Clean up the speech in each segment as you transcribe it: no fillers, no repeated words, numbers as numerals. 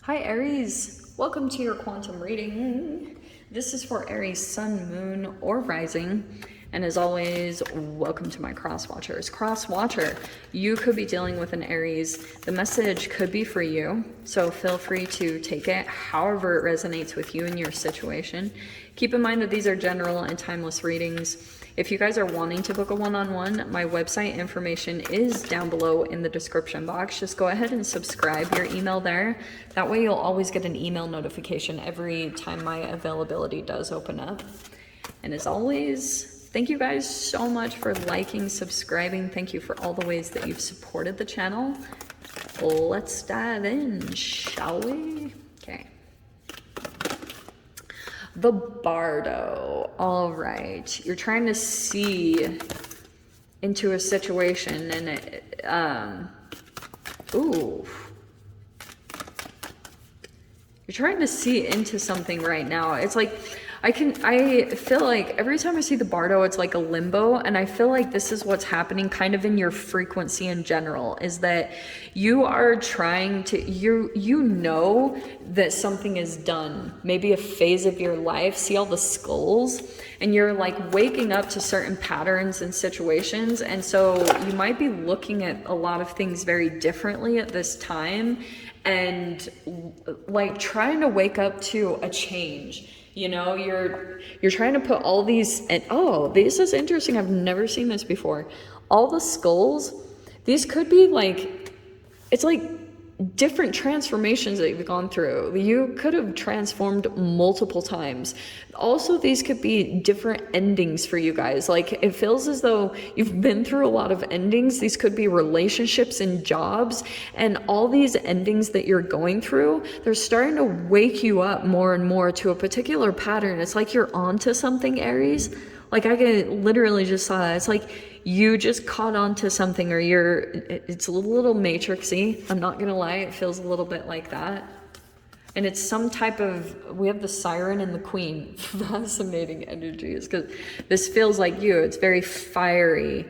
Hi Aries, welcome to your quantum reading. This is for Aries sun, moon, or rising. And as always, welcome to my cross watchers. Cross watcher, you could be dealing with an Aries. The message could be for you, so feel free to take it however it resonates with you and your situation. Keep in mind that these are general and timeless readings. If you guys are wanting to book a one-on-one, my website information is down below in the description box. Just go ahead and subscribe your email there. That way you'll always get an email notification every time my availability does open up. And as always, thank you guys so much for liking, subscribing. Thank you for all the ways that you've supported the channel. Let's dive in, shall we? Okay. The Bardo. All right. You're trying to see into a situation and it, ooh. You're trying to see into something right now. It's like, I feel like every time I see the Bardo, it's like a limbo. And I feel like this is what's happening kind of in your frequency in general, is that you are trying to, you know that something is done, maybe a phase of your life, see all the skulls, and you're like waking up to certain patterns and situations. And so you might be looking at a lot of things very differently at this time and like trying to wake up to a change. You know, you're trying to put all these, and oh, this is interesting. I've never seen this before. All the skulls, these could be like, it's like different transformations that you've gone through. You could have transformed multiple times. Also, these could be different endings for you guys. Like, it feels as though you've been through a lot of endings. These could be relationships and jobs, and all these endings that you're going through, they're starting to wake you up more and more to a particular pattern. It's like you're onto something, Aries. Like, I can literally just saw that. It's like you just caught on to something, or it's a little matrixy. I'm not gonna lie, it feels a little bit like that. And it's some type of, we have the siren and the queen. Fascinating energies, because this feels like you. It's very fiery.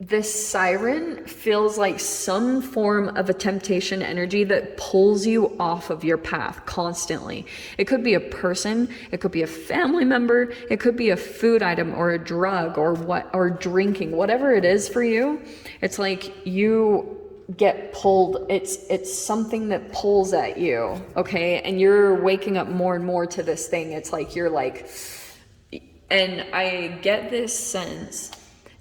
This siren feels like some form of a temptation energy that pulls you off of your path constantly. It could be a person, it could be a family member, it could be a food item or a drug or drinking, whatever it is for you. It's like you get pulled, it's something that pulls at you, okay? And you're waking up more and more to this thing. It's like you're like, and I get this sense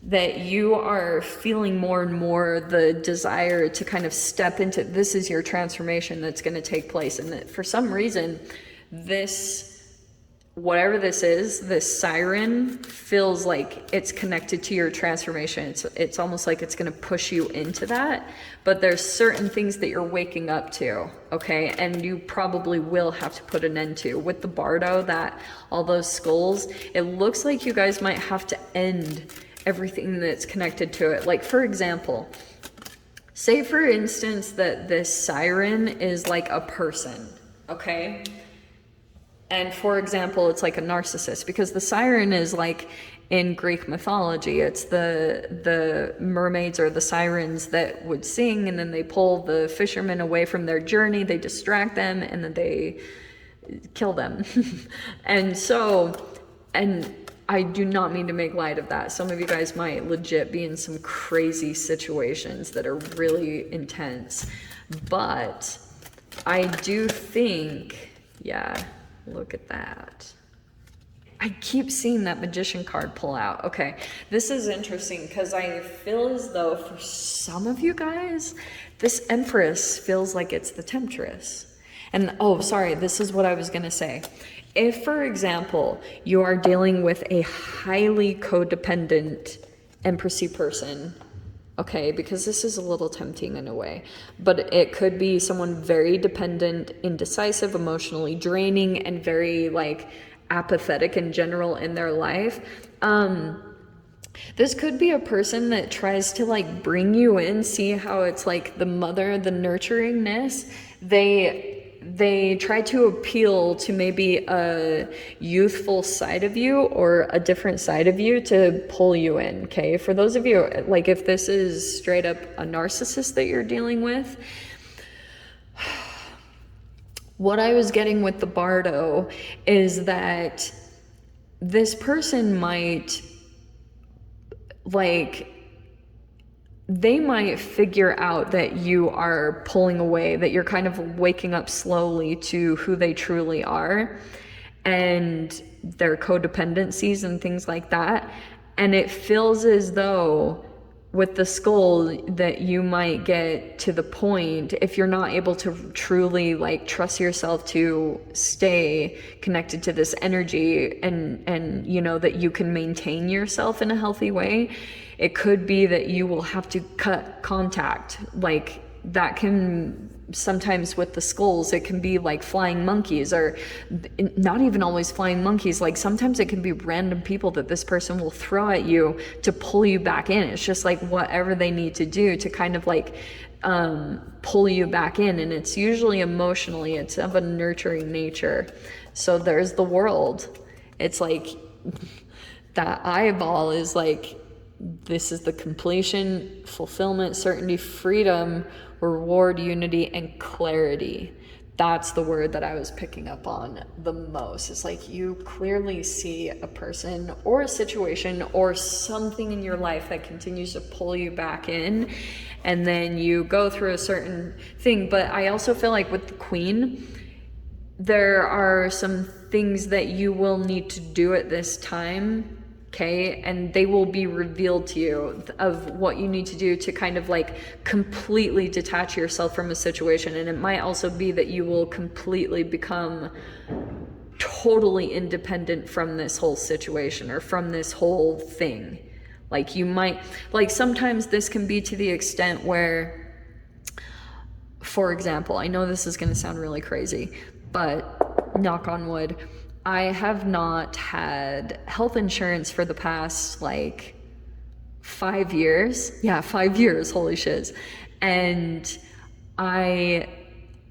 that you are feeling more and more the desire to kind of step into, this is your transformation that's going to take place. And that for some reason, this, whatever this is, this siren feels like it's connected to your transformation. It's almost like it's going to push you into that. But there's certain things that you're waking up to, okay? And you probably will have to put an end to. With the Bardo, that all those skulls, it looks like you guys might have to end everything that's connected to it. Like, for example, say for instance that this siren is like a person, okay? And for example, it's like a narcissist, because the siren is like in Greek mythology, it's the mermaids or the sirens that would sing, and then they pull the fishermen away from their journey, they distract them, and then they kill them. And so, and I do not mean to make light of that. Some of you guys might legit be in some crazy situations that are really intense. But I do think, yeah, look at that. I keep seeing that magician card pull out. Okay, this is interesting because I feel as though for some of you guys, this Empress feels like it's the Temptress. And oh, sorry, this is what I was gonna say. If, for example, you are dealing with a highly codependent Empressy person, okay, because this is a little tempting in a way, but it could be someone very dependent, indecisive, emotionally draining, and very like apathetic in general in their life. This could be a person that tries to like bring you in, see how it's like the mother, the nurturingness. They try to appeal to maybe a youthful side of you or a different side of you to pull you in, okay? For those of you, like if this is straight up a narcissist that you're dealing with, what I was getting with the Bardo is that this person might, like, they might figure out that you are pulling away, that you're kind of waking up slowly to who they truly are and their codependencies and things like that. And it feels as though with the skull that you might get to the point, if you're not able to truly like trust yourself to stay connected to this energy and you know that you can maintain yourself in a healthy way, it could be that you will have to cut contact. Like that can sometimes with the skulls, it can be like flying monkeys, or not even always flying monkeys. Like sometimes it can be random people that this person will throw at you to pull you back in. It's just like whatever they need to do to kind of like pull you back in. And it's usually emotionally, it's of a nurturing nature. So there's the world. It's like that eyeball is like, this is the completion, fulfillment, certainty, freedom, reward, unity, and clarity. That's the word that I was picking up on the most. It's like you clearly see a person or a situation or something in your life that continues to pull you back in, and then you go through a certain thing. But I also feel like with the Queen, there are some things that you will need to do at this time. Okay, and they will be revealed to you of what you need to do to kind of like completely detach yourself from a situation. And it might also be that you will completely become totally independent from this whole situation or from this whole thing. Like you might, like sometimes this can be to the extent where, for example, I know this is going to sound really crazy, but knock on wood, I have not had health insurance for the past like 5 years. Yeah, 5 years, holy shiz. And I,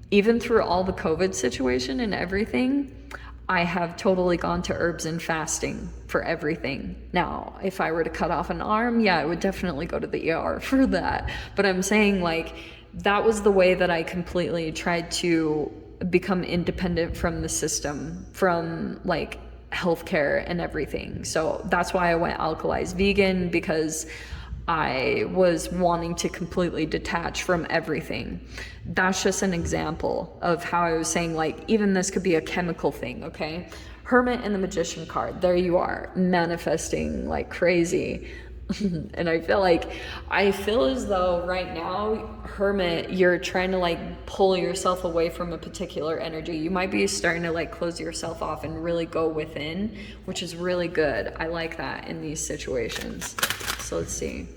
even through all the COVID situation and everything, I have totally gone to herbs and fasting for everything. Now, if I were to cut off an arm, yeah, I would definitely go to the ER for that. But I'm saying like, that was the way that I completely tried to become independent from the system, from like healthcare and everything. So that's why I went alkalized vegan, because I was wanting to completely detach from everything. That's just an example of how I was saying like even this could be a chemical thing. Okay, Hermit and the Magician card, there you are, manifesting like crazy. And I feel as though right now, Hermit, you're trying to like pull yourself away from a particular energy. You might be starting to like close yourself off and really go within, which is really good. I like that in these situations. So let's see.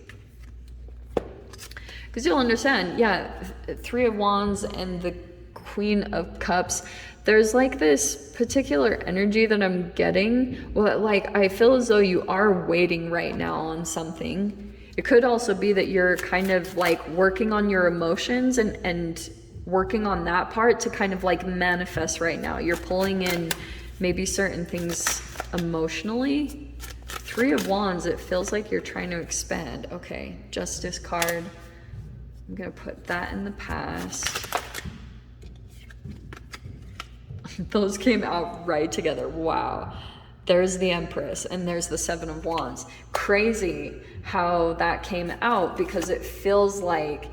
Because you'll understand, yeah, Three of Wands and the Queen of Cups, there's like this particular energy that I'm getting. Well, like I feel as though you are waiting right now on something. It could also be that you're kind of like working on your emotions and working on that part to kind of like manifest right now. You're pulling in maybe certain things emotionally. Three of Wands, it feels like you're trying to expand. Okay, Justice card. I'm gonna put that in the past. Those came out right together. Wow. There's the Empress and there's the Seven of Wands. Crazy how that came out, because it feels like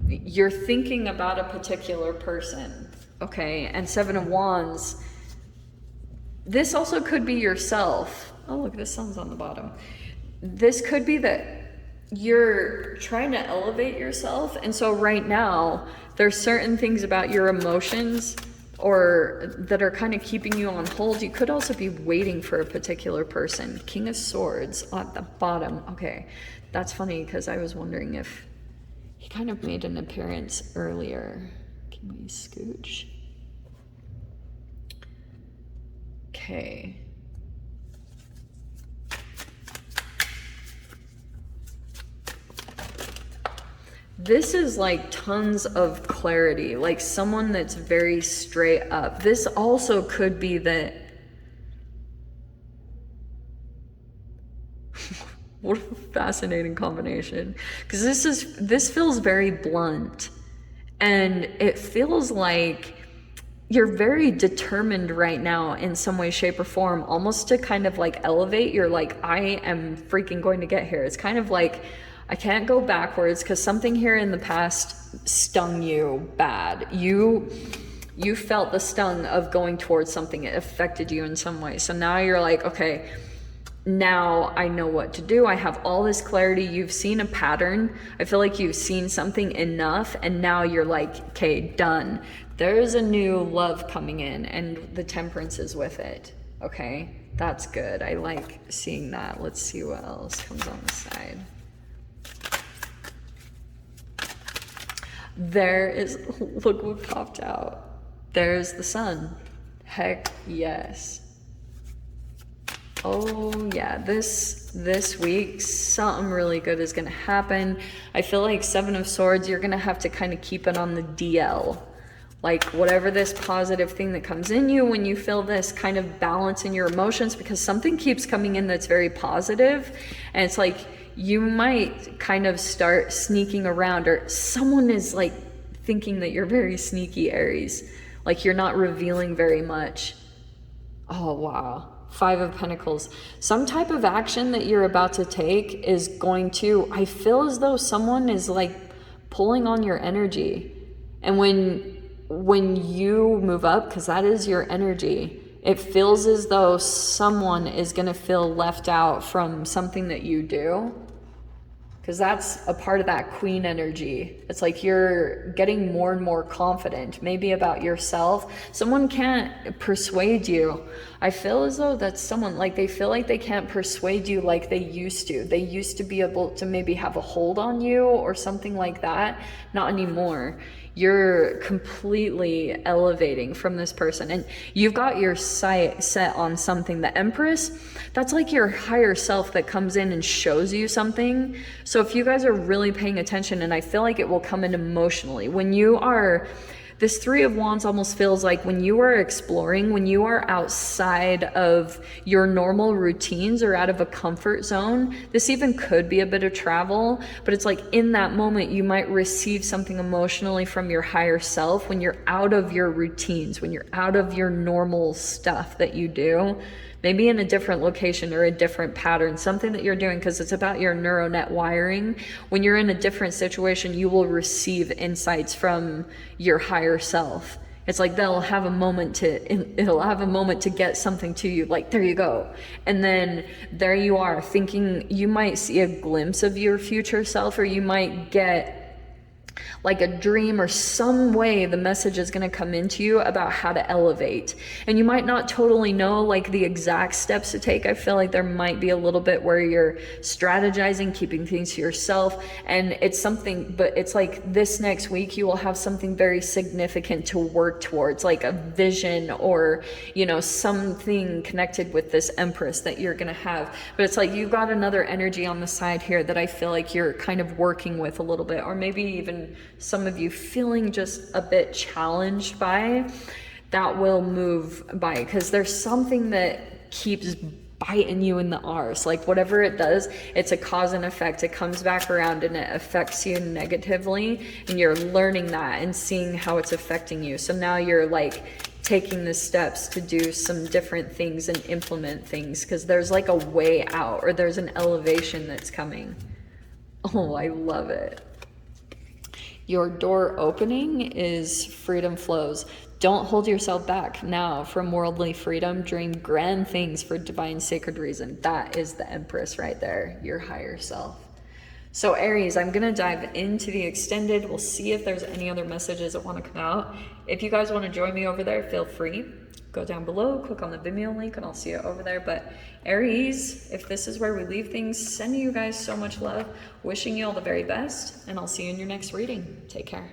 you're thinking about a particular person. Okay, and Seven of Wands, this also could be yourself. Oh look, this sun's on the bottom. This could be that you're trying to elevate yourself, and so right now there's certain things about your emotions or that are kind of keeping you on hold. You could also be waiting for a particular person. King of Swords at the bottom. Okay, that's funny because I was wondering if he kind of made an appearance earlier. Can we scooch? Okay. This is like tons of clarity, like someone that's very straight up. This also could be that, what a fascinating combination, because this feels very blunt, and it feels like you're very determined right now in some way, shape, or form, almost to kind of like elevate. You're like, I am freaking going to get here. It's kind of like, I can't go backwards because something here in the past stung you bad. You felt the stung of going towards something. It affected you in some way. So now you're like, okay, now I know what to do. I have all this clarity. You've seen a pattern. I feel like you've seen something enough, and now you're like, okay, done. There's a new love coming in, and the temperance is with it. Okay, that's good. I like seeing that. Let's see what else comes on the side. There is, look what popped out. There's the sun. Heck yes. Oh yeah, this week something really good is gonna happen. I feel like 7 of Swords, you're gonna have to kind of keep it on the DL. Like whatever this positive thing that comes in you, when you feel this kind of balance in your emotions, because something keeps coming in that's very positive, and it's like you might kind of start sneaking around, or someone is like thinking that you're very sneaky, Aries. Like you're not revealing very much. Oh wow. 5 of Pentacles. Some type of action that you're about to take is going to, I feel as though someone is like pulling on your energy. And when you move up, because that is your energy, it feels as though someone is going to feel left out from something that you do. Because that's a part of that queen energy. It's like you're getting more and more confident, maybe about yourself. Someone can't persuade you. I feel as though that's someone, like they feel like they can't persuade you like they used to. They used to be able to maybe have a hold on you or something like that. Not anymore. You're completely elevating from this person, and you've got your sight set on something. The Empress, that's like your higher self that comes in and shows you something. So if you guys are really paying attention, and I feel like it will come in emotionally when you are, this 3 of Wands almost feels like when you are exploring, when you are outside of your normal routines or out of a comfort zone. This even could be a bit of travel, but it's like in that moment you might receive something emotionally from your higher self when you're out of your routines, when you're out of your normal stuff that you do. Maybe in a different location or a different pattern, something that you're doing, because it's about your neural net wiring. When you're in a different situation, you will receive insights from your higher self. It's like it'll have a moment to get something to you, like there you go. And then there you are thinking, you might see a glimpse of your future self, or you might get like a dream or some way the message is going to come into you about how to elevate. And you might not totally know like the exact steps to take. I feel like there might be a little bit where you're strategizing, keeping things to yourself, and it's something, but it's like this next week you will have something very significant to work towards, like a vision or, you know, something connected with this Empress that you're going to have. But it's like you've got another energy on the side here that I feel like you're kind of working with a little bit, or maybe even some of you feeling just a bit challenged by, that will move by, because there's something that keeps biting you in the arse. Like whatever it does, it's a cause and effect. It comes back around and it affects you negatively, and you're learning that and seeing how it's affecting you. So now you're like taking the steps to do some different things and implement things, because there's like a way out, or there's an elevation that's coming. Oh, I love it. Your door opening is freedom flows. Don't hold yourself back now from worldly freedom. Dream grand things for divine sacred reason. That is the Empress right there, your higher self. So Aries, I'm going to dive into the extended. We'll see if there's any other messages that want to come out. If you guys want to join me over there, feel free. Go down below, click on the Vimeo link, and I'll see you over there. But Aries, if this is where we leave things, sending you guys so much love, wishing you all the very best, and I'll see you in your next reading. Take care.